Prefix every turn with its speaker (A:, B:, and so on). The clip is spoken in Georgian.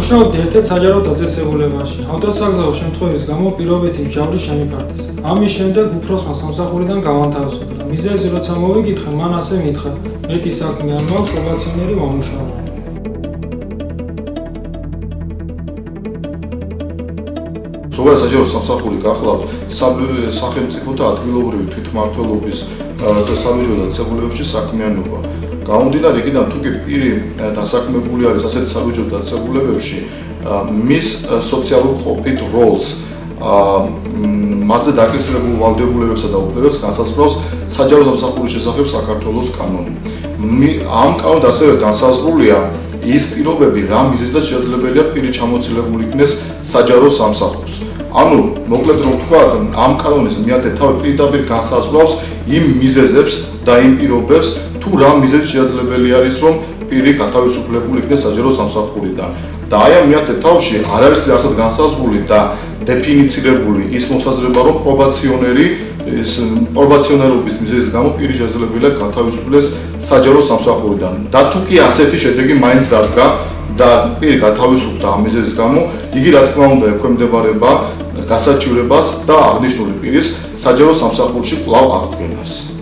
A: მუშაობდი ერთ-ერთ საჯარო დაწესებულებაში. ავტოსაგზაო შემთხვევის გამო პირობითი მსჯავრი შემიფარდეს. ამის შემდეგ უფროსმა სამსახურიდან გავანთავისუფლა. მიზეზი როცა მოვიკითხე, მან ასე მითხრა: მეტი საქმე არ მაქვს, პრობაციონერი მომუშავე.
B: ზოგადად საჯარო სამსახური გახლავთ სახელმწიფო და ადგილობრივი თვითმმართველობის საბიუჯეტო დაწესებულებებში საქმიანობა. გამომდინარე იქიდან თუ კი პირი დასაქმებული არის ასეთ საბიუჯეტო დაწესებულებებში, მის სოციალურ ყოფით როლს მასზე დაკისრებულ ვალდებულებებსა და უფლებებს განსაზღვრავს საჯარო სამსახურის შესახებ საქართველოს კანონი. ამ კანონით ასევე განსაზღვრულია ის პირობები, რა მიზეზით შესაძლებელია პირი ჩამოცილებული იქნეს საჯარო სამსახურს. ანუ, მოკლედ რომ ვთქვათ, ამ კანონის მიათე თავი პირდაპირ განსაზღვრავს იმ მიზეზებს და იმ პირობებს, თუ რა მიზეზით შესაძლებელი არის, რომ პირი გათავისუფლებული იქნეს საჯარო სამსახურიდან. და აი ამ მიათე თავში არ არის არსად განსაზღვრული და დეფინიცირებული ის მოსაზრება, რომ პრობაციონერობის მიზეზის გამო პირი შესაძლებელია გათავისუფლდეს საჯარო სამსახურიდან. და თუ კი ასეთი შედეგი მაინც დადგა და პირი გათავისუფლდა ამ მიზეზის გამო, იგი რა თქმა უნდა ექვემდებარება გასაჩივრებას და აღნიშნული პირის საჯარო სამსახურში კვლავ აღდგენას.